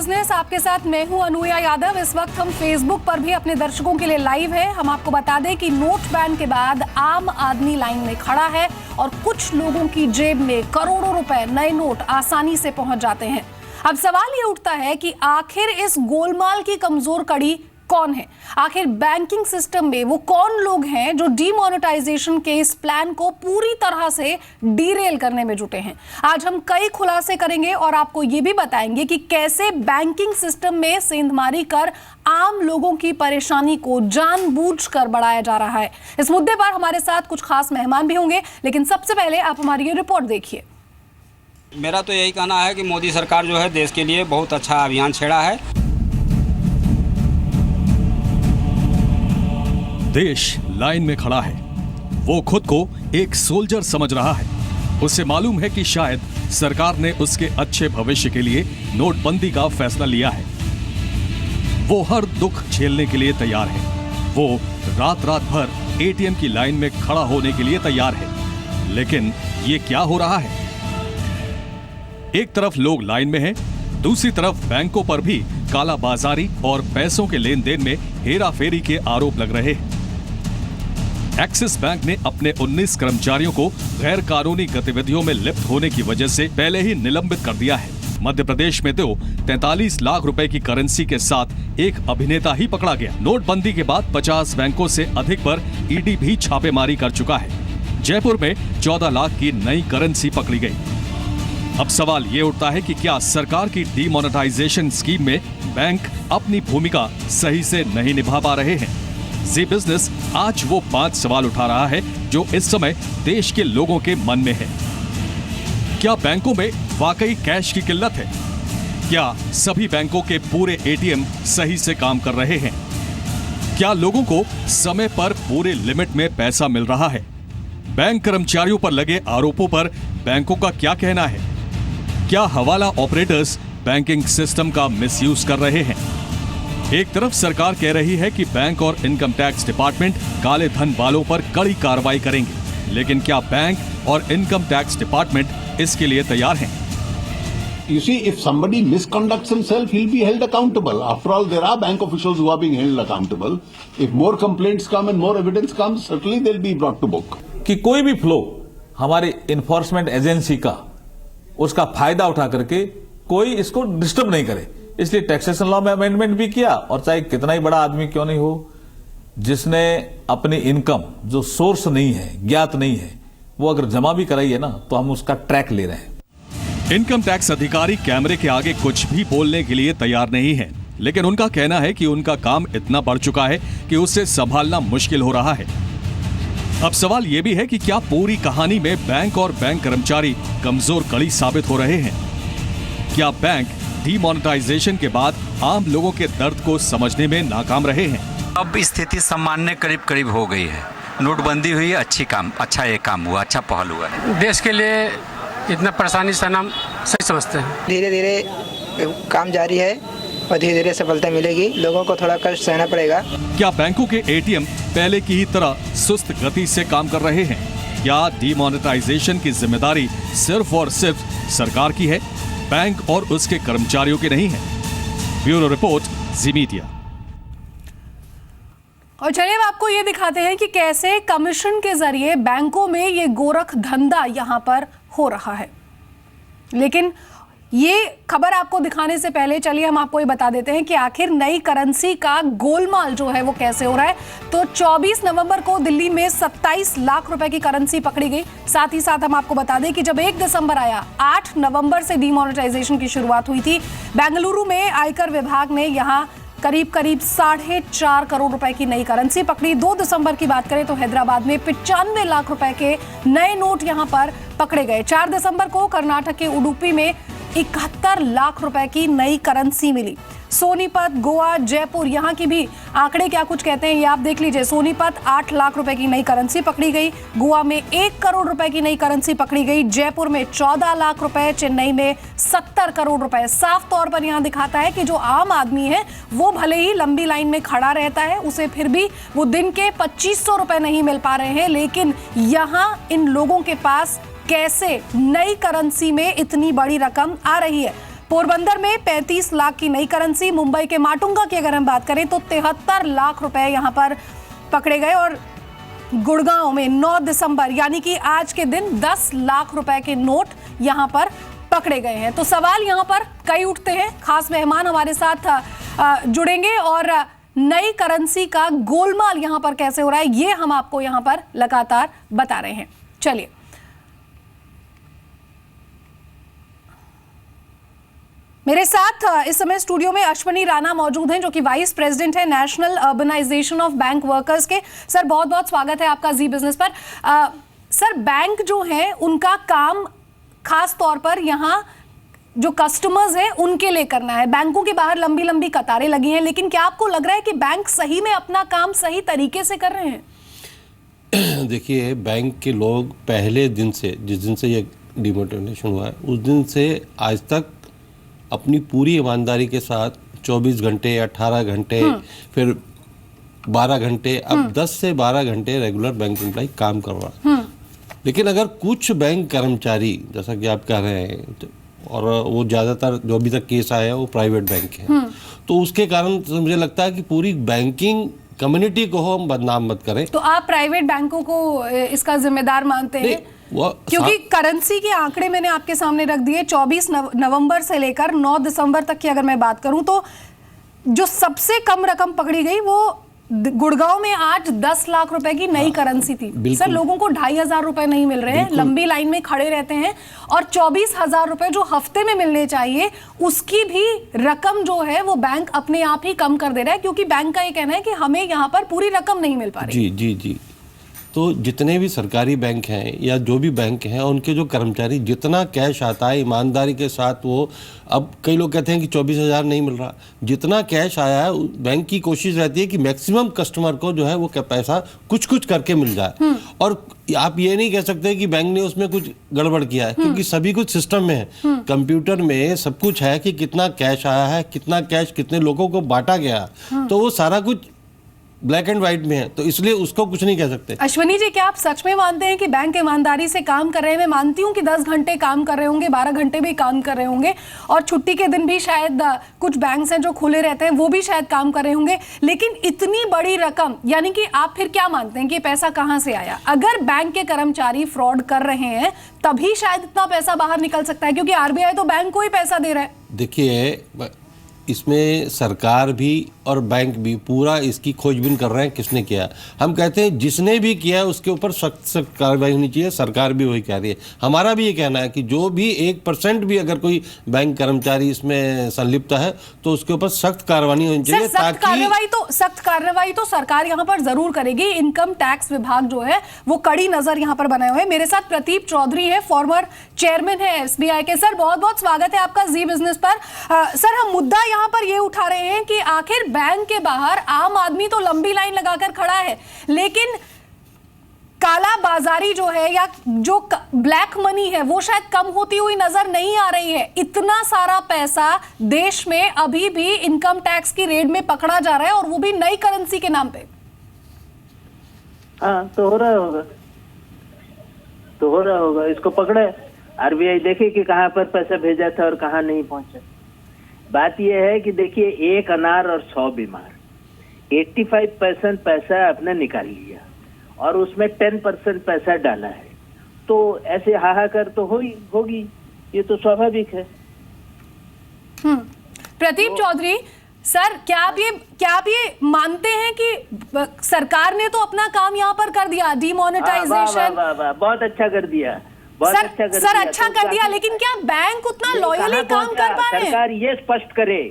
Business आपके साथ मैं हूं अनुया यादव। इस वक्त हम फेसबुक पर भी अपने दर्शकों के लिए लाइव है। हम आपको बता दें कि नोट बैन के बाद आम आदमी लाइन में खड़ा है और कुछ लोगों की जेब में करोड़ों रुपए नए नोट आसानी से पहुंच जाते हैं। अब सवाल ये उठता है कि आखिर इस गोलमाल की कमजोर कड़ी कौन है? आखिर बैंकिंग सिस्टम में वो कौन लोग हैं जो डीमोनेटाइजेशन के इस प्लान को पूरी तरह से डीरेल करने में जुटे हैं? आज हम कई खुलासे करेंगे और आपको ये भी बताएंगे कि कैसे बैंकिंग सिस्टम में सेंधमारी कर आम लोगों की परेशानी को जानबूझकर बढ़ाया जा रहा है। इस मुद्दे पर हमारे साथ कुछ खास मेहमान भी होंगे, लेकिन सबसे पहले आप हमारी ये रिपोर्ट देखिए। मेरा तो यही कहना है कि मोदी सरकार जो है देश के लिए बहुत अच्छा अभियान छेड़ा है। देश लाइन में खड़ा है। वो खुद को एक सोल्जर समझ रहा है। उसे मालूम है कि शायद सरकार ने उसके अच्छे भविष्य के लिए नोटबंदी का फैसला लिया है। वो हर दुख झेलने के लिए तैयार है। वो रात रात भर एटीएम की लाइन में खड़ा होने के लिए तैयार है। लेकिन ये क्या हो रहा है? एक तरफ लोग लाइन में हैं, दूसरी तरफ बैंकों पर भी कालाबाजारी और पैसों के लेन देन में हेराफेरी के आरोप लग रहे हैं। एक्सिस बैंक ने अपने 19 कर्मचारियों को गैर कानूनी गतिविधियों में लिप्त होने की वजह से पहले ही निलंबित कर दिया है। मध्य प्रदेश में तो 43 लाख रुपए की करेंसी के साथ एक अभिनेता ही पकड़ा गया। नोटबंदी के बाद 50 बैंकों से अधिक पर ईडी भी छापेमारी कर चुका है। जयपुर में 14 लाख की नई करेंसी पकड़ी गई। अब सवाल ये उठता है कि क्या सरकार की डीमोनेटाइजेशन स्कीम में बैंक अपनी भूमिका सही से नहीं निभा पा रहे हैं? जी बिजनेस आज वो 5 सवाल उठा रहा है जो इस समय देश के लोगों के मन में है। क्या बैंकों में वाकई कैश की किल्लत है? क्या सभी बैंकों के पूरे एटीएम सही से काम कर रहे हैं? क्या लोगों को समय पर पूरे लिमिट में पैसा मिल रहा है? बैंक कर्मचारियों पर लगे आरोपों पर बैंकों का क्या कहना है? क्या हवाला ऑपरेटर्स बैंकिंग सिस्टम का मिसयूज कर रहे हैं? एक तरफ सरकार कह रही है कि बैंक और इनकम टैक्स डिपार्टमेंट काले धन वालों पर कड़ी कार्रवाई करेंगे, लेकिन क्या बैंक और इनकम टैक्स डिपार्टमेंट इसके लिए तैयार हैं? You see, if somebody misconducts himself, he'll be held accountable. After all, there are bank officials who are being held accountable. If more complaints come and more evidence comes, certainly they'll be brought to book. कि कोई भी flow हमारी enforcement agency का उसका फायदा उठा करके कोई इसको डिस्टर्ब नहीं करे, इसलिए टैक्सेशन लॉ में अमेंडमेंट भी किया। और चाहे कितना ही बड़ा आदमी क्यों नहीं हो, जिसने अपनी इनकम जो सोर्स नहीं है, ज्ञात नहीं है, वो अगर जमा भी कराई है ना, तो हम उसका ट्रैक ले रहे हैं। इनकम टैक्स अधिकारी कैमरे के आगे कुछ भी बोलने के लिए तैयार नहीं है, लेकिन उनका कहना है कि उनका काम इतना बढ़ चुका है कि उसे संभालना मुश्किल हो रहा है। अब सवाल यह भी है कि क्या पूरी कहानी में बैंक और बैंक कर्मचारी कमजोर कड़ी साबित हो रहे हैं? क्या बैंक डीमोनेटाइजेशन के बाद आम लोगों के दर्द को समझने में नाकाम रहे हैं? अब स्थिति सामान्य करीब करीब हो गई है। नोटबंदी हुई, अच्छा ये काम हुआ, अच्छा पहल हुआ है। देश के लिए इतना परेशानी सहना सही समझते हैं। धीरे धीरे काम जारी है और धीरे धीरे सफलता मिलेगी। लोगों को थोड़ा कष्ट सहना पड़ेगा। क्या बैंकों के एटीएम पहले की ही तरह सुस्त गति से काम कर रहे हैं? क्या डीमोनेटाइजेशन की जिम्मेदारी सिर्फ और सिर्फ सरकार की है, बैंक और उसके कर्मचारियों की नहीं है? ब्यूरो रिपोर्ट, जी मीडिया। और चलिए अब आपको ये दिखाते हैं कि कैसे कमीशन के जरिए बैंकों में ये गोरख धंधा यहां पर हो रहा है। लेकिन ये खबर आपको दिखाने से पहले चलिए हम आपको ये बता देते हैं कि आखिर नई करेंसी का गोलमाल जो है वो कैसे हो रहा है। तो 24 नवंबर को दिल्ली में 27 लाख रुपए की करेंसी पकड़ी गई। साथ ही साथ हम आपको बता दें कि जब 1 दिसंबर आया, 8 नवंबर से डीमोनेटाइजेशन की शुरुआत हुई थी। बेंगलुरु में आयकर विभाग ने यहाँ करीब 4.5 करोड़ रुपए की नई करेंसी पकड़ी। 2 दिसंबर की बात करें तो हैदराबाद में 95 लाख रुपए के नए नोट यहां पर पकड़े गए। 4 दिसंबर को कर्नाटक के उडुपी में 71 लाख रुपए की नई करेंसी मिली। सोनीपत, गोवा, जयपुर, यहाँ की भी आंकड़े क्या कुछ कहते हैं ये आप देख लीजिए। सोनीपत 8 लाख रुपए की नई करेंसी पकड़ी गई। गोवा में 1 करोड़ रुपए की नई करेंसी पकड़ी गई। जयपुर में 14 लाख रुपए, चेन्नई में 70 करोड़ रुपए। साफ तौर पर यहाँ दिखाता है कि जो आम आदमी है वो भले ही लंबी लाइन में खड़ा रहता है, उसे फिर भी वो दिन के 2500 रुपए नहीं मिल पा रहे हैं। लेकिन यहाँ इन लोगों के पास कैसे नई करेंसी में इतनी बड़ी रकम आ रही है? पोरबंदर में 35 लाख की नई करेंसी, मुंबई के माटुंगा की अगर हम बात करें तो 73 लाख रुपए यहां पर पकड़े गए और गुड़गांव में 9 दिसंबर यानी कि आज के दिन 10 लाख रुपए के नोट यहां पर पकड़े गए हैं। तो सवाल यहां पर कई उठते हैं। खास मेहमान हमारे साथ जुड़ेंगे और नई करेंसी का गोलमाल यहां पर कैसे हो रहा है ये हम आपको यहां पर लगातार बता रहे हैं। चलिए, मेरे साथ इस समय स्टूडियो में अश्वनी राणा मौजूद हैं जो कि वाइस प्रेसिडेंट है national organisation of bank workers के। सर, बहुत बहुत स्वागत है आपका जी बिजनेस पर। सर, बैंक जो है उनका काम खास तौर पर यहाँ जो कस्टमर्स हैं उनके लिए करना है। बैंकों के बाहर लंबी लंबी कतारें लगी हैं, लेकिन क्या आपको लग रहा है कि बैंक सही में अपना काम सही तरीके से कर रहे हैं? देखिए, बैंक के लोग पहले दिन से, जिस दिन से ये डिमोनेटाइजेशन हुआ है उस दिन से आज तक अपनी पूरी ईमानदारी के साथ 24 घंटे, 18 घंटे, फिर 12 घंटे, अब 10 से 12 घंटे रेगुलर बैंक एम्प्लॉय काम कर रहा है। लेकिन अगर कुछ बैंक कर्मचारी, जैसा कि आप कह रहे हैं, और वो ज़्यादातर जो अभी तक केस आया है वो प्राइवेट बैंक है, तो उसके कारण मुझे लगता है कि पूरी बैंकिंग कम्युनिटी को हम बदनाम मत करें। तो आप प्राइवेट बैंकों को इसका जिम्मेदार मानते हैं? क्योंकि करेंसी के आंकड़े मैंने आपके सामने रख दिए। 24 नवंबर से लेकर 9 दिसंबर तक की अगर मैं बात करूं तो जो सबसे कम रकम पकड़ी गई वो गुड़गांव में आज 10 लाख रुपए की नई करेंसी थी। सर, लोगों को 2,500 रुपए नहीं मिल रहे हैं, लंबी लाइन में खड़े रहते हैं और 24,000 रुपए जो हफ्ते में मिलने चाहिए उसकी भी रकम जो है वो बैंक अपने आप ही कम कर दे रहा है, क्योंकि बैंक का ये कहना है कि हमें यहाँ पर पूरी रकम नहीं मिल पा रही। जी। तो जितने भी सरकारी बैंक हैं या जो भी बैंक हैं उनके जो कर्मचारी, जितना कैश आता है ईमानदारी के साथ, वो अब कई लोग कहते हैं कि 24,000 नहीं मिल रहा, जितना कैश आया है बैंक की कोशिश रहती है कि मैक्सिमम कस्टमर को जो है वो पैसा कुछ कुछ करके मिल जाए। और आप ये नहीं कह सकते कि बैंक ने उसमें कुछ गड़बड़ किया है, क्योंकि सभी कुछ सिस्टम में है, कंप्यूटर में सब कुछ है कि कितना कैश आया है, कितना कैश कितने लोगों को बांटा गया, तो वो सारा कुछ ब्लैक एंड व्हाइट में है, तो इसलिए उसको कुछ नहीं कह सकते। अश्वनी जी, क्या आप सच में मानते हैं कि बैंक ईमानदारी से काम कर रहे हैं? मैं मानती हूँ कि 10 घंटे काम कर रहे होंगे, 12 घंटे भी काम कर रहे होंगे और छुट्टी के दिन भी शायद कुछ बैंक हैं जो खुले रहते हैं वो भी शायद काम कर रहे होंगे, लेकिन इतनी बड़ी रकम, यानी कि आप फिर क्या मानते हैं कि पैसा कहाँ से आया? अगर बैंक के कर्मचारी फ्रॉड कर रहे हैं तभी शायद इतना पैसा बाहर निकल सकता है, क्योंकि आरबीआई तो बैंक को ही पैसा दे रहा है। देखिए, इसमें सरकार भी और बैंक भी पूरा इसकी खोजबीन कर रहे हैं किसने किया। हम कहते हैं जिसने भी किया है उसके ऊपर सख्त सख्त कार्रवाई होनी चाहिए, सरकार भी वही कह रही है। हमारा भी ये कहना है कि जो भी 1% भी अगर कोई बैंक कर्मचारी इसमें संलिप्त है तो उसके ऊपर सख्त कार्रवाई होनी चाहिए। सख्त कार्रवाई तो सरकार यहाँ पर जरूर करेगी। इनकम टैक्स विभाग जो है वो कड़ी नजर यहाँ पर बनाए हुए है। मेरे साथ प्रदीप चौधरी है, फॉर्मर चेयरमैन है एसबीआई के। सर, बहुत बहुत स्वागत है आपका जी बिजनेस पर। सर, हम मुद्दा यहाँ पर ये उठा रहे हैं कि आखिर बैंक के बाहर आम आदमी तो लंबी लाइन लगाकर खड़ा है, लेकिन काला बाजारी जो है या जो ब्लैक मनी है वो शायद कम होती हुई नजर नहीं आ रही है। इतना सारा पैसा देश में अभी भी इनकम टैक्स की रेड में पकड़ा जा रहा है और वो भी नई करेंसी के नाम पे। हाँ, तो हो रहा होगा, इसको पकड़े आरबीआई देखे कि कहाँ पर पैसा भेजा था और कहाँ नहीं पहुंचा। बात यह है कि देखिए, 1 अनार और 100 बीमार, 85% पैसा आपने निकाल लिया और उसमें 10% पैसा डाला है, तो ऐसे हाहाकार तो होगी, ये तो स्वाभाविक है। प्रदीप चौधरी सर, क्या आप ये मानते हैं कि सरकार ने तो अपना काम यहाँ पर कर दिया, डिमोनेटाइजेशन? बहुत अच्छा कर दिया, सर अच्छा कर दिया, लेकिन क्या बैंक उतना लॉयली काम कर पा रहे हैं? सरकार ये स्पष्ट करे,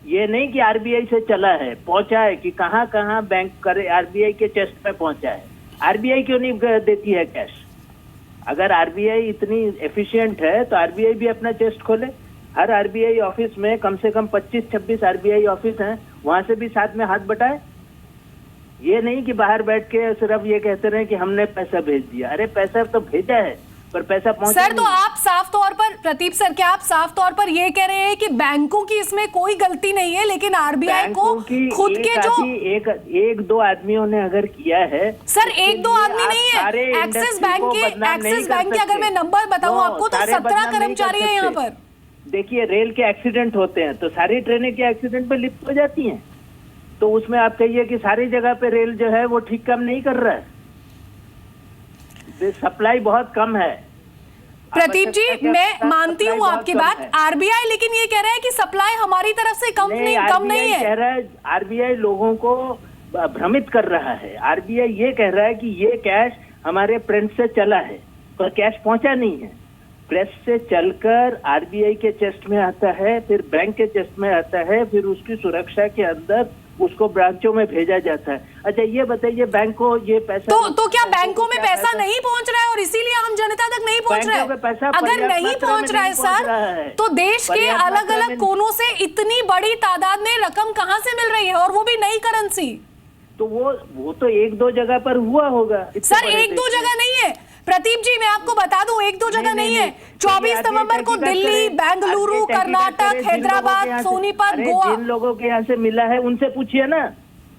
ये नहीं कि आरबीआई से चला है, पहुंचा है कि कहाँ कहाँ बैंक करे, आरबीआई के चेस्ट में पहुंचा है। आरबीआई क्यों नहीं देती है कैश? अगर आरबीआई इतनी एफिशिएंट है तो आरबीआई भी अपना चेस्ट खोले। हर आरबीआई ऑफिस में कम से कम 25-26 आरबीआई ऑफिस हैं, वहां से भी साथ में हाथ बटाए। ये नहीं कि बाहर बैठ के सिर्फ ये कहते रहे कि हमने पैसा भेज दिया। अरे पैसा तो भेजा है पर पैसा पहुंचा सर, तो आप साफ तौर पर, प्रदीप सर, क्या आप साफ तौर पर ये कह रहे हैं कि बैंकों की इसमें कोई गलती नहीं है, लेकिन आरबीआई को खुद के जो एक दो आदमियों ने अगर किया है? सर, 1-2 आदमी नहीं है। एक्सिस बैंक के अगर मैं नंबर बताऊं आपको तो 17 कर्मचारी है यहाँ पर। देखिए रेल के एक्सीडेंट होते हैं तो सारी ट्रेनें के एक्सीडेंट में लिप्त हो जाती हैं, तो उसमें आप कहिए कि सारी जगह पे रेल जो है वो ठीक काम नहीं कर रहा है, सप्लाई बहुत कम है। प्रदीप जी, मैं मानती हूँ आपकी बात, आरबीआई लेकिन ये कह रहा है कि सप्लाई हमारी तरफ से कम नहीं है। कह रहा है आरबीआई लोगों को भ्रमित कर रहा है। आरबीआई ये कह रहा है कि ये कैश हमारे प्रिंट से चला है पर कैश पहुंचा नहीं है। प्रेस से चलकर आरबीआई के चेस्ट में आता है, फिर बैंक के चेस्ट में आता है, फिर उसकी सुरक्षा के अंदर उसको ब्रांचों में भेजा जाता है। अच्छा ये बताइए बैंक को ये पैसा तो क्या बैंकों में पैसा नहीं पहुंच रहा है और इसीलिए आम जनता तक नहीं पहुंच रहा है? अगर नहीं पहुंच रहा है सर, तो देश के अलग अलग कोनों से इतनी बड़ी तादाद में रकम कहां से मिल रही है, और वो भी नई करेंसी? तो वो तो एक दो जगह पर हुआ होगा सर, एक दो जगह नहीं है प्रदीप जी, मैं आपको बता दूं, एक दो जगह नहीं है। 24 नवंबर को दिल्ली, बेंगलुरु, कर्नाटक, हैदराबाद, सोनीपत, गोवा। जिन लोगों के यहाँ से मिला है उनसे पूछिए ना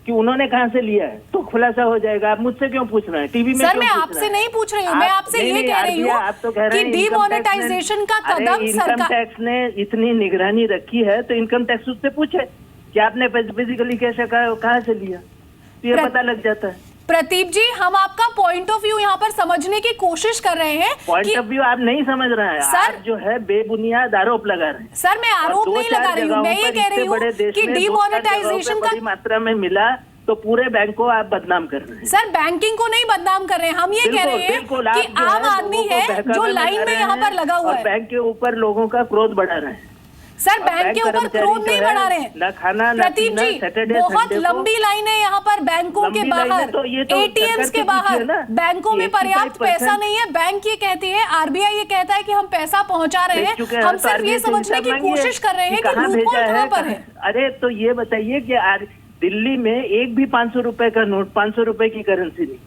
कि उन्होंने कहाँ से लिया है, तो खुलासा हो जाएगा। आप मुझसे क्यों पूछ रहे हैं टीवी में? सर मैं आपसे नहीं पूछ रही हूँ, मैं आपसे ये कह रही हूँ कि डीमोनेटाइजेशन का कदम सरकार, इनकम टैक्स ने इतनी निगरानी रखी है तो इनकम टैक्स उससे पूछे कि आपने फिजिकली कैसे कहाँ से लिया, तो ये पता लग जाता है। प्रदीप जी, हम आपका पॉइंट ऑफ व्यू यहाँ पर समझने की कोशिश कर रहे हैं। पॉइंट ऑफ व्यू आप नहीं समझ रहे हैं सर, आप जो है बेबुनियाद आरोप लगा रहे हैं। सर मैं आरोप नहीं लगा रही हूँ, मैं ये कह रही हूँ कि डीमोनेटाइजेशन का बड़ी मात्रा में मिला तो पूरे बैंक को आप बदनाम कर रहे हैं। सर बैंकिंग को नहीं बदनाम कर रहे हैं, हम ये कह रहे हैं कि आम आदमी है जो लाइन में यहाँ पर लगा हुआ है, बैंक के ऊपर लोगों का क्रोध बढ़ा रहे हैं। सर बैंक के ऊपर क्रोध नहीं बढ़ा रहे हैं प्रदीप जी, बहुत लंबी लाइन है यहाँ पर बैंकों के बाहर, एटीएम्स के बाहर। बैंकों में पर्याप्त पैसा नहीं है, बैंक ये कहती है, आरबीआई ये कहता है कि हम पैसा पहुंचा रहे हैं। हम सिर्फ ये समझने की कोशिश कर रहे हैं कि लूपहोल कहाँ पर है। अरे तो ये बताइए कि दिल्ली में एक भी 500 रुपए का नोट, 500 रुपए की करेंसी नहीं,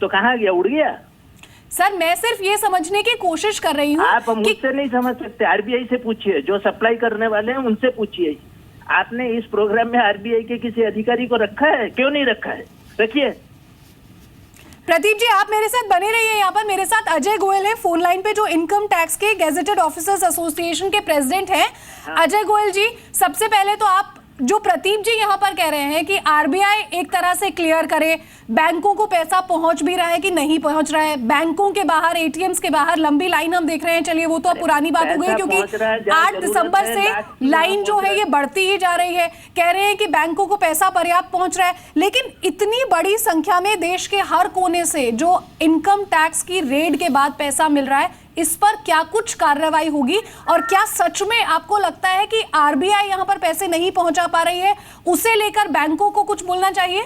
तो कहाँ गया, उड़ गया? सर मैं सिर्फ ये समझने की कोशिश कर रही हूँ। आप मुझसे नहीं समझ सकते, आरबीआई से पूछिए, जो सप्लाई करने वाले हैं उनसे पूछिए। आपने इस प्रोग्राम में आरबीआई के किसी अधिकारी को रखा है? क्यों नहीं रखा है? रखिए। प्रदीप जी आप मेरे साथ बने रहिए, यहाँ पर मेरे साथ अजय गोयल है फोन लाइन पे, जो इनकम टैक्स के गेजेटेड ऑफिसर्स एसोसिएशन के प्रेसिडेंट हैं। अजय गोयल जी, सबसे पहले तो आप जो प्रदीप जी यहाँ पर कह रहे हैं कि आरबीआई एक तरह से क्लियर करे बैंकों को पैसा पहुंच भी रहा है कि नहीं पहुंच रहा है, बैंकों के बाहर, एटीएम्स के बाहर लंबी लाइन हम देख रहे हैं। चलिए वो तो अब पुरानी बात हो गई, क्योंकि 8 दिसंबर से लाइन जो है ये बढ़ती ही जा रही है। कह रहे हैं कि बैंकों को पैसा पर्याप्त पहुंच रहा है, लेकिन इतनी बड़ी संख्या में देश के हर कोने से जो इनकम टैक्स की रेड के बाद पैसा मिल रहा है, इस पर क्या कुछ कार्रवाई होगी? और क्या सच में आपको लगता है कि आरबीआई यहाँ पर पैसे नहीं पहुंचा पा रही है, उसे लेकर बैंकों को कुछ बोलना चाहिए?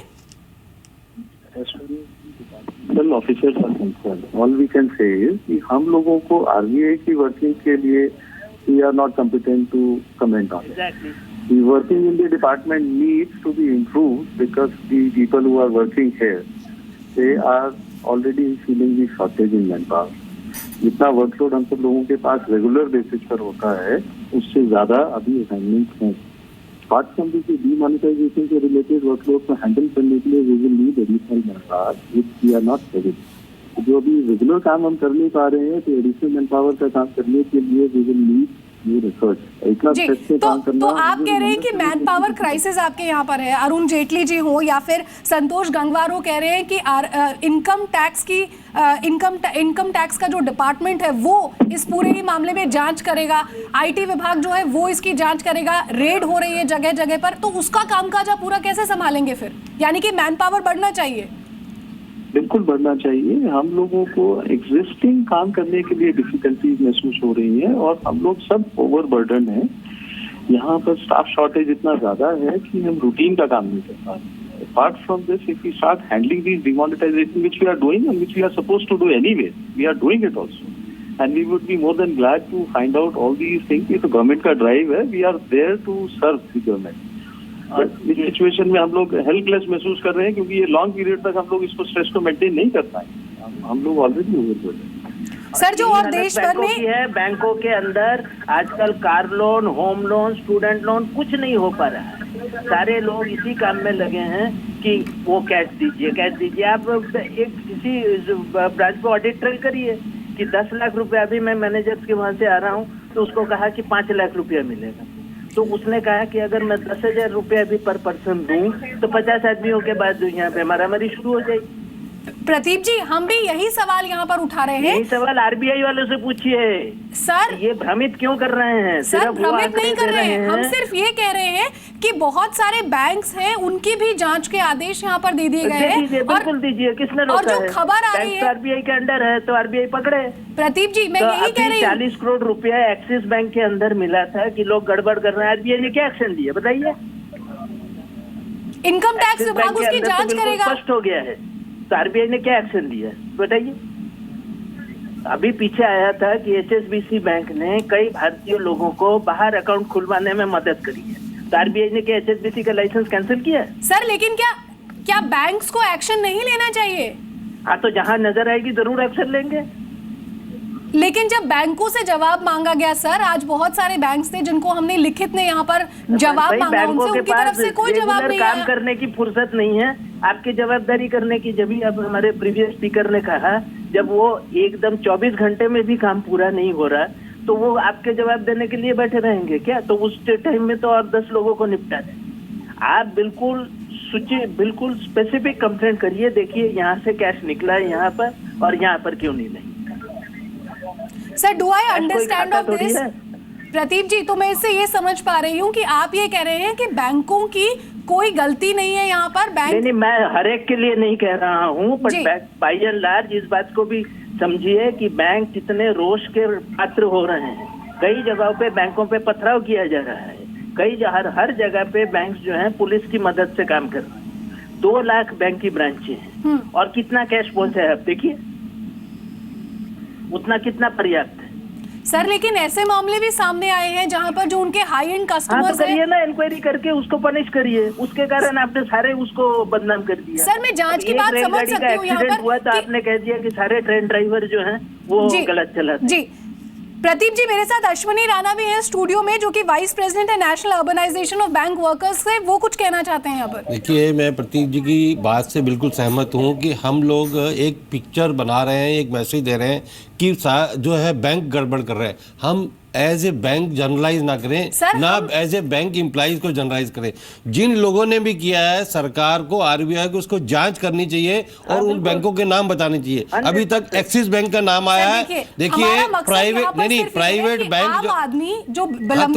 Officers are concern, all we can say is कि हम लोगों को आरबीआई की वर्किंग के लिए we are not competent to comment on it. The working in the department needs to be improved because the people who are working here, they are already feeling the shortage in manpower. जितना workload हम सब लोगों के पास regular basis पर होता है, उससे ज्यादा अभी असाइनमेंट हैं। बात फ्रॉम दी डीमोनेटाइजेशन के रिलेटेड वर्कलोड को हैंडल करने के लिए we will need additional manpower, which we are not ready. जो अभी रेगुलर काम हम कर नहीं पा रहे हैं, तो एडिशनल मैनपावर का काम करने के लिए वी विल नीड तो आप कह रहे हैं कि मैन पावर क्राइसिस आपके यहाँ पर है। अरुण जेटली जी हो या फिर संतोष गंगवार हो, कह रहे हैं कि इनकम टैक्स का जो डिपार्टमेंट है वो इस पूरे ही मामले में जांच करेगा, आईटी विभाग जो है वो इसकी जांच करेगा। रेड हो रही है जगह जगह पर, तो उसका कामकाज आप पूरा कैसे संभालेंगे फिर? यानी कि मैन पावर बढ़ना चाहिए। बिल्कुल बढ़ना चाहिए। हम लोगों को एग्जिस्टिंग काम करने के लिए डिफिकल्टीज महसूस हो रही है और हम लोग सब ओवरबर्डन हैं। यहाँ पर स्टाफ शॉर्टेज इतना ज्यादा है कि हम रूटीन का काम नहीं कर पा रहे। Apart from this, if we start handling this demonetisation which we are doing and which we are supposed to do anyway, we are doing it also and we would be more than glad to find out all these things. ये तो government का drive है, we are there to serve the government. इस situation में हम लोग helpless महसूस कर रहे हैं क्योंकि ये लॉन्ग पीरियड तक हम लोग इसको स्ट्रेस को मेंटेन नहीं कर पाएंगे। हम लोग ऑलरेडी ओवरलोडेड हैं। सर जो और देश भर में है, बैंकों के अंदर आजकल car loan, home loan, student loan कुछ नहीं हो पा रहा है। सारे लोग इसी काम में लगे हैं कि वो कैश दीजिए, कैश दीजिए। आप एक किसी ब्रांच पे ऑडिट ट्रेल करिए कि 10 लाख रुपए, अभी मैं मैनेजर्स के वहां से आ रहा हूँ, तो उसको कहा कि 5 लाख रुपया मिलेगा। तो उसने कहा कि अगर मैं 10,000 रुपया भी पर पर्सन दूं तो 50 आदमियों के बाद यहाँ पे मारामारी शुरू हो जाएगी। प्रदीप जी, हम भी यही सवाल यहाँ पर उठा रहे हैं। यही सवाल आरबीआई वालों से पूछिए सर। ये भ्रमित क्यों कर रहे हैं? सर भ्रमित नहीं कर रहे हैं, हम सिर्फ ये कह रहे हैं कि बहुत सारे बैंक्स हैं, उनकी भी जांच के आदेश यहाँ पर दे दिए गए हैं। बिल्कुल दीजिए, किसने रोका है? और जो खबर आ रही है आरबीआई के अंडर है तो आरबीआई पकड़े। प्रदीप जी, मैं यही कह रही हूँ 40 करोड़ रुपया एक्सिस बैंक के अंदर मिला था कि लोग गड़बड़ कर रहे हैं, आरबीआई ने क्या एक्शन लिया बताइए? इनकम टैक्स विभाग उसकी जांच करेगा। स्पष्ट हो गया है, तो आरबीआई ने क्या एक्शन लिया बताइए? अभी पीछे आया था कि एचएसबीसी बैंक ने कई भारतीय लोगों को बाहर अकाउंट खुलवाने में मदद करी है, तो आरबीआई ने क्या एचएसबीसी का लाइसेंस कैंसिल किया? सर लेकिन क्या बैंक्स को एक्शन नहीं लेना चाहिए? हाँ, तो जहां नजर आएगी जरूर एक्शन लेंगे। लेकिन जब बैंकों से जवाब मांगा गया सर, आज बहुत सारे बैंक्स थे जिनको हमने लिखित में यहाँ पर जवाब मांगा, उनसे उनकी तरफ से कोई जवाब नहीं आया। काम करने की फुर्सत नहीं है आपकी जवाबदारी करने की। जब अब हमारे प्रीवियस स्पीकर ने कहा, जब वो एकदम 24 घंटे में भी काम पूरा नहीं हो रहा तो वो आपके जवाब देने के लिए बैठे रहेंगे क्या? तो उस टाइम में तो और 10 लोगों को निपटा दें। आप बिल्कुल स्पेसिफिक कंप्लेंट करिए, देखिए यहाँ से कैश निकला है यहाँ पर और यहाँ पर क्यों नहीं। Sir do I understand of this? Pradeep ji, तो मैं इससे ये समझ पा रही हूँ कि आप ये कह रहे हैं कि बैंकों की कोई गलती नहीं है यहाँ पर। बैंक नहीं, मैं हर एक के लिए नहीं कह रहा हूँ, बट बाय एंड लार्ज इस बात को भी समझिए कि बैंक कितने रोष के पात्र हो रहे हैं। कई जगहों पे बैंकों पे पथराव किया जा रहा है, हर जगह पे बैंक जो है पुलिस की मदद से काम कर रहे हैं। 2 लाख बैंक की ब्रांचें हैं और कितना कैश पहुंचा है आप देखिए, उतना कितना पर्याप्त है? सर लेकिन ऐसे मामले भी सामने आए हैं जहां पर जो उनके हाई एंड कस्टमर्स तो करिए ना, इंक्वायरी करके उसको पनिश करिए। उसके कारण आपने सारे उसको बदनाम कर दिया। सर मैं जांच की बात समझ सकती हूँ यहाँ पर हुआ तो आपने कह दिया कि सारे ट्रेन ड्राइवर जो हैं वो गलत चलाते। जी प्रदीप जी, मेरे साथ अश्विनी राणा भी हैं स्टूडियो में, जो कि वाइस प्रेसिडेंट है national organisation of bank workers से। वो कुछ कहना चाहते हैं यहाँ पर। देखिए, मैं प्रतीक जी की बात से बिल्कुल सहमत हूँ कि हम लोग एक पिक्चर बना रहे हैं, एक मैसेज दे रहे हैं कि जो है बैंक गड़बड़ कर रहे हैं। हम एज ए बैंक जनरलाइज ना करें, ना एज ए बैंक एम्प्लॉइज को जनरलाइज करें। जिन लोगों ने भी किया है, सरकार को, आरबीआई को उसको जांच करनी चाहिए और उन बैंकों के नाम बताने चाहिए। अभी तक एक्सिस बैंक का नाम आया है। देखिए प्राइवेट बैंक जो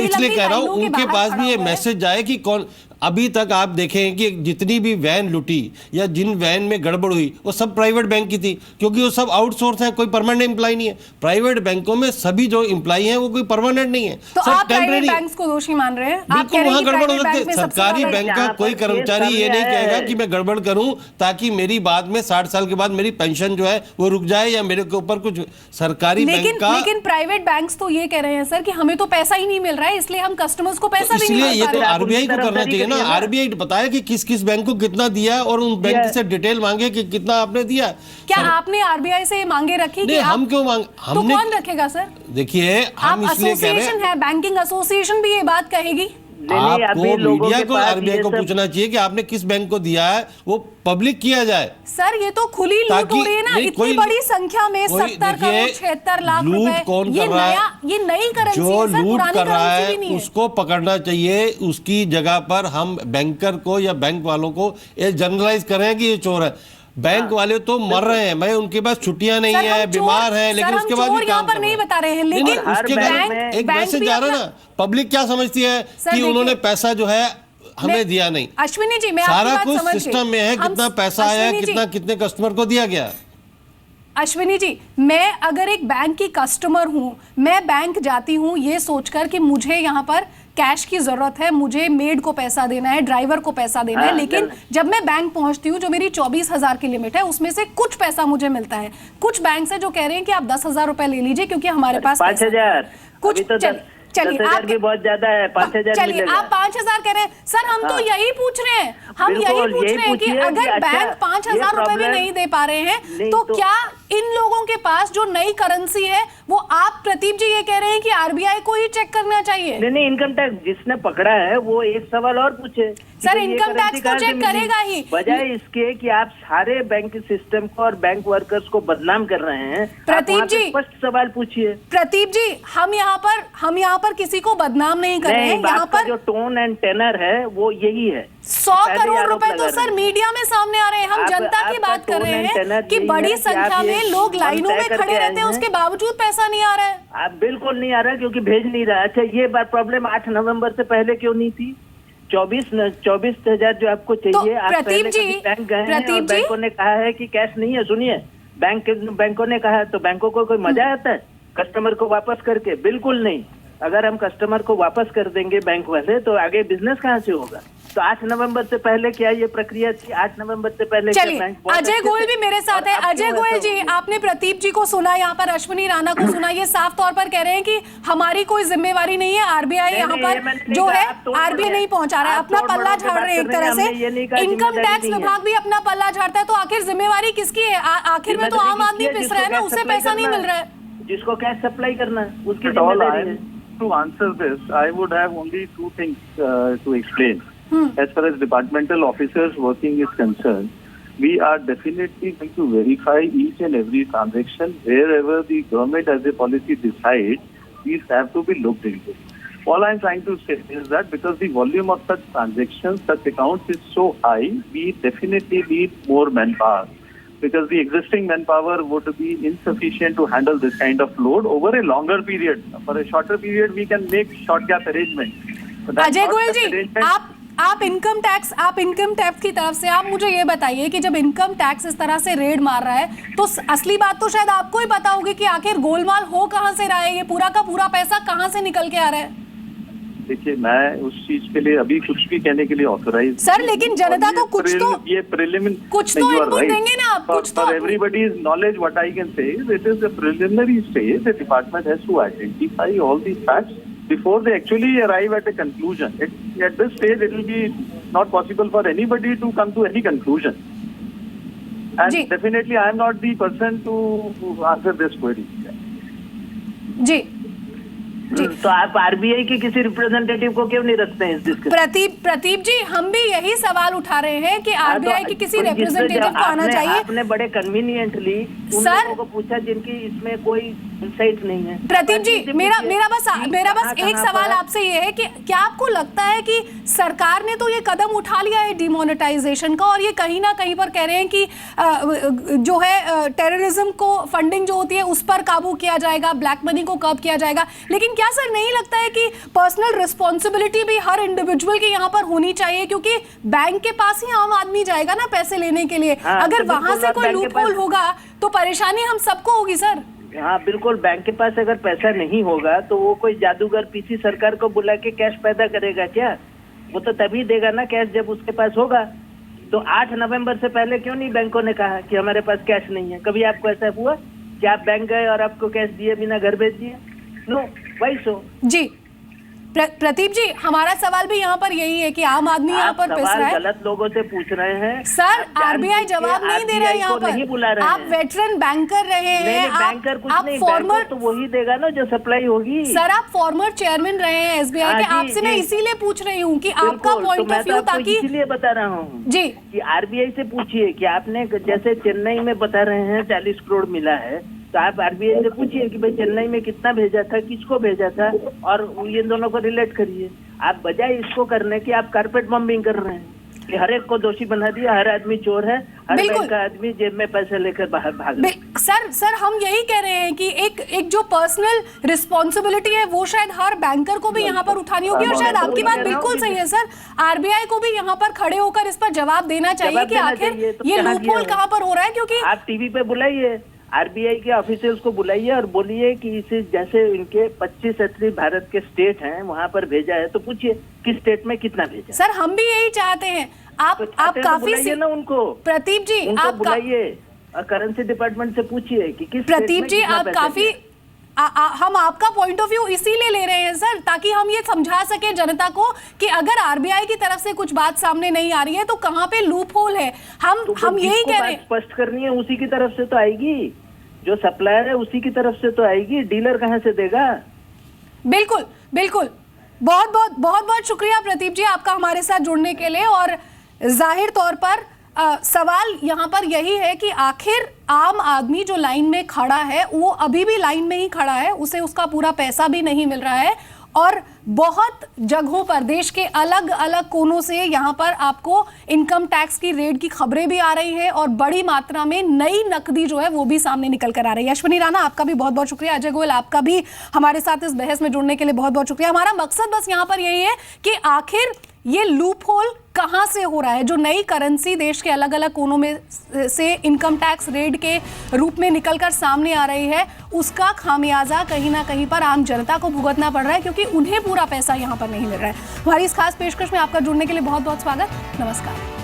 इसलिए कह रहा हूँ उनके पास भी ये मैसेज जाए कि कौन। अभी तक आप देखें कि जितनी भी वैन लुटी या जिन वैन में गड़बड़ हुई वो सब प्राइवेट बैंक की थी, क्योंकि वो सब आउटसोर्स हैं, कोई परमानेंट एम्प्लॉय नहीं है। प्राइवेट बैंकों में सभी जो एम्प्लॉय हैं वो कोई परमानेंट नहीं है, तो सब टेम्परेरी। बैंक्स को दोषी मान रहे हैं? बिल्कुल वहाँ गड़बड़ हो सकती है। सरकारी बैंक का कोई कर्मचारी ये नहीं कहेगा कि मैं गड़बड़ करूं ताकि मेरी बाद में 60 साल के बाद मेरी पेंशन जो है वो रुक जाए या मेरे के ऊपर कुछ सरकारी बैंक का। लेकिन प्राइवेट बैंक्स तो ये कह रहे हैं सर कि हमें तो पैसा ही नहीं मिल रहा है, इसलिए हम कस्टमर्स को पैसा भी नहीं मिल रहा है। इसलिए ये तो आरबीआई को करना चाहिए ना। आरबीआई बताया कि किस किस बैंक को कितना दिया और उन बैंक से डिटेल मांगे कि कितना आपने दिया। क्या आपने आरबीआई से मांगे रखी? नहीं, हम क्यों मांग, हमने, तो कौन रखेगा सर? देखिए, हम इसलिए कह रहे हैं, बैंकिंग एसोसिएशन भी ये बात कहेगी। आपको मीडिया को आरबीआई को पूछना चाहिए कि आपने किस बैंक को दिया है, वो पब्लिक किया जाए। सर ये तो खुली लूट हो रही है ना, इतनी बड़ी संख्या में 70 करोड़ 76 लाख रुपए। कौन कर रहा है? ये नई करेंसी है, जो लूट कर रहा है उसको पकड़ना चाहिए। उसकी जगह पर हम बैंकर को या बैंक वालों को ये जनरलाइज करें कि ये चोर है। बैंक वाले तो मर रहे हैं, मैं उनके पास छुट्टियां नहीं है, बीमार है, लेकिन उसके बाद भी काम पर नहीं बता रहे हैं। लेकिन उसके बाद एक मैसेज जा रहा है ना, पब्लिक क्या समझती है कि उन्होंने पैसा जो है हमें दिया नहीं। अश्विनी जी, मैं सारा कुछ सिस्टम में है, कितना पैसा आया, कितने कस्टमर को दिया गया। अश्विनी जी, मैं अगर एक बैंक की कस्टमर हूं, मैं बैंक जाती हूं ये सोचकर कि मुझे यहाँ पर कैश की जरूरत है, मुझे मेड को पैसा देना है, ड्राइवर को पैसा देना है, लेकिन जब मैं बैंक पहुंचती हूँ, जो मेरी 24,000 की लिमिट है, उसमें से कुछ पैसा मुझे मिलता है। कुछ बैंक है जो कह रहे हैं कि आप 10,000 रुपए ले लीजिए क्योंकि हमारे पास 5,000 कुछ। चलिए आप भी बहुत ज्यादा है, 5,000 चलिए आप 5,000 कह रहे हैं सर, हम तो यही पूछ रहे हैं, हम यही पूछ रहे हैं कि अगर बैंक 5,000 रुपए भी नहीं दे पा रहे हैं तो क्या इन लोगों के पास जो नई करेंसी है वो आप प्रदीप जी ये कह रहे हैं कि आरबीआई को ही चेक करना चाहिए? नहीं, इनकम टैक्स जिसने पकड़ा है वो एक सवाल और पूछे सर, इनकम टैक्स तो चेक करेगा ही, बजाय इसके कि आप सारे बैंक सिस्टम को और बैंक वर्कर्स को बदनाम कर रहे हैं। प्रदीप जी स्पष्ट सवाल पूछिए। प्रदीप जी, हम यहाँ पर किसी को बदनाम नहीं कर रहे हैं। यहाँ पर जो टोन एंड टेनर है वो यही है। 100 करोड़ रुपए तो सर मीडिया में सामने आ रहे हैं। हम जनता की बात कर रहे हैं कि बड़ी संख्या में लोग लाइनों में खड़े रहते हैं, उसके बावजूद पैसा नहीं आ रहा है। आप बिल्कुल नहीं आ रहा क्योंकि भेज नहीं रहा। अच्छा, ये बात प्रॉब्लम 8 नवंबर से पहले क्यों नहीं थी? 24,000 जो आपको चाहिए, आप पहले बैंक गए हैं और बैंकों ने कहा है कि कैश नहीं है। सुनिए, बैंकों ने कहा तो बैंकों को कोई मजा आता है कस्टमर को वापस करके? बिल्कुल नहीं। अगर हम कस्टमर को वापस कर देंगे बैंक वाले तो आगे बिजनेस कहाँ से होगा? तो 8 नवंबर से पहले क्या ये प्रक्रिया थी? 8 नवंबर से पहले चलिए, अजय गोयल भी मेरे साथ है। अजय गोयल जी, आपने प्रदीप जी को सुना, यहाँ पर अश्विनी राणा को सुना, ये साफ तौर पर कह रहे हैं कि हमारी कोई जिम्मेवारी नहीं है, आरबीआई यहाँ पर जो है आरबीआई नहीं पहुंचा रहा है, अपना पल्ला झाड़ रहे हैं एक तरह से। इनकम टैक्स विभाग भी अपना पल्ला झाड़ता है, तो आखिर जिम्मेवारी किसकी है? आखिर में तो आम आदमी पिस रहा है ना, उसे पैसा नहीं मिल रहा है। जिसको कैश सप्लाई करना है उसकी जिम्मेदारी है। To answer this, I would have only two things to explain. As far as departmental officers working is concerned, we are definitely going to verify each and every transaction wherever the government as a policy decides. These have to be looked into. All I'm trying to say is that because the volume of such transactions, such accounts is so high, we definitely need more manpower. Because the existing manpower would be insufficient to handle this kind of load over a longer period. For a shorter period, we can make short gap arrangements. Ajay Goyal जी, आप income tax की तरफ से आप मुझे ये बताइए कि जब इनकम टैक्स इस तरह से रेड मार रहा है तो असली बात तो शायद आपको ही पता होगी कि आखिर गोलमाल हो कहां से रहा है, ये पूरा का पूरा पैसा कहां से निकल के आ रहा है। देखिए, मैं उस चीज के लिए अभी कुछ भी कहने के लिए ऑथराइज सर, लेकिन जनता को कुछ तो इनपुट देंगे ना आप, कुछ तो। For everybody's knowledge, what I can say is it is a preliminary stage. The department has to identify all the facts before they actually arrive at a conclusion. At this stage, it will be not possible for anybody to come to any conclusion. And definitely, I am not the person to answer this query. जी जी, तो आप RBI के किसी representative को क्यों नहीं रखते हैं इस डिस्कशन? प्रदीप जी, हम भी यही सवाल उठा रहे हैं कि आरबीआई के किसी रिप्रेजेंटेटिव को आना चाहिए। आपने बड़े कन्वीनियंटली उन लोगों को पूछा जिनकी इसमें कोई इंसाइट नहीं है। प्रदीप जी, मेरा बस एक सवाल आपसे ये है कि क्या आपको लगता है कि सरकार ने तो ये कदम उठा लिया है डिमोनेटाइजेशन का, और ये कहीं ना कहीं पर कह रहे हैं कि जो है टेररिज्म को फंडिंग जो होती है उस पर काबू किया जाएगा, ब्लैक मनी को कर्ब किया जाएगा, लेकिन क्या सर नहीं लगता है कि पर्सनल रिस्पॉन्सिबिलिटी भी हर इंडिविजुअल की यहाँ पर होनी चाहिए? क्योंकि बैंक के पास ही आम आदमी जाएगा ना पैसे लेने के लिए। अगर वहां से कोई लूपहोल होगा तो परेशानी हम सबको होगी सर। हाँ बिल्कुल, बैंक के पास अगर पैसा नहीं होगा तो वो कोई जादूगर पीसी सरकार को बुला के कैश पैदा करेगा क्या? वो तो तभी देगा ना कैश जब उसके पास होगा। तो 8 नवंबर से पहले क्यों नहीं बैंकों ने कहा कि हमारे पास कैश नहीं है? कभी आपको ऐसा हुआ कि आप बैंक गए और आपको कैश दिए बिना घर भेज दिए? नो, वही सो जी। प्रदीप जी, हमारा सवाल भी यहाँ पर यही है कि आम आदमी यहाँ पर पिस रहा है। गलत लोगों से पूछ रहे हैं सर, आरबीआई जवाब नहीं दे रहा है यहाँ पर। आप वेटरन बैंकर रहे हैं, आप फॉर्मर, तो वही देगा ना जो सप्लाई होगी। सर, आप फॉर्मर चेयरमैन रहे हैं एसबीआई के, आपसे मैं इसीलिए पूछ रही हूँ कि आपका पॉइंट ऑफ व्यू, ताकि इसीलिए बता रहा हूँ जी कि आरबीआई से पूछिए कि आपने जैसे चेन्नई में बता रहे हैं 40 करोड़ मिला है, तो आप आरबीआई से पूछिए कि भाई चेन्नई में कितना भेजा था, किसको भेजा था, और ये दोनों को रिलेट करिए। आप बजाय इसको करने की आप कारपेट बम्बिंग कर रहे हैं कि हर एक को दोषी बना दिया, हर आदमी चोर है, हर बैंक का आदमी जेब में पैसे लेकर बाहर भाग। सर हम यही कह रहे हैं कि एक जो पर्सनल रिस्पॉन्सिबिलिटी है वो शायद हर बैंकर को भी यहाँ पर उठानी होगी, और शायद आपकी बात बिल्कुल सही है सर। आरबीआई को भी यहाँ पर खड़े होकर इस पर जवाब देना चाहिए कि आखिर ये लूपहोल कहाँ पर हो रहा है। क्योंकि आप टीवी पे बुलाइए, आरबीआई के ऑफिसर्स को बुलाइए और बोलिए कि इसे जैसे इनके 25 अथली भारत के स्टेट हैं वहां पर भेजा है, तो पूछिए किस स्टेट में कितना भेजा। सर हम भी यही चाहते हैं। आप काफी ना उनको, प्रदीप जी आप बुलाइए, करेंसी डिपार्टमेंट से पूछिए कि किस। प्रदीप जी, आप काफी हम आपका पॉइंट ऑफ व्यू इसीलिए ले रहे हैं सर, ताकि हम ये समझा सके जनता को कि अगर आरबीआई की तरफ से कुछ बात सामने नहीं आ रही है तो कहाँ पे लूप होल है। हम यही कह रहे हैं, स्पष्ट करनी है, उसी की तरफ से तो आएगी। जो सप्लायर है उसी की तरफ से तो आएगी, डीलर कहाँ से देगा? बिल्कुल बिल्कुल, बहुत बहुत शुक्रिया प्रदीप जी आपका हमारे साथ जुड़ने के लिए। और जाहिर तौर पर सवाल यहाँ पर यही है कि आखिर आम आदमी जो लाइन में खड़ा है वो अभी भी लाइन में ही खड़ा है, उसे उसका पूरा पैसा भी नहीं मिल रहा है। और बहुत जगहों पर देश के अलग अलग कोनों से यहाँ पर आपको इनकम टैक्स की रेड की खबरें भी आ रही है और बड़ी मात्रा में नई नकदी जो है वो भी सामने निकल कर आ रही है। अश्विनी राणा आपका भी बहुत बहुत शुक्रिया, अजय गोयल आपका भी हमारे साथ इस बहस में जुड़ने के लिए बहुत बहुत शुक्रिया। हमारा मकसद बस यहाँ पर यही है कि आखिर ये लूप होल कहां से हो रहा है, जो नई करेंसी देश के अलग अलग कोनों में से इनकम टैक्स रेड के रूप में निकलकर सामने आ रही है, उसका खामियाजा कहीं ना कहीं पर आम जनता को भुगतना पड़ रहा है क्योंकि उन्हें पूरा पैसा यहां पर नहीं मिल रहा है। हमारी इस खास पेशकश में आपका जुड़ने के लिए बहुत बहुत स्वागत, नमस्कार।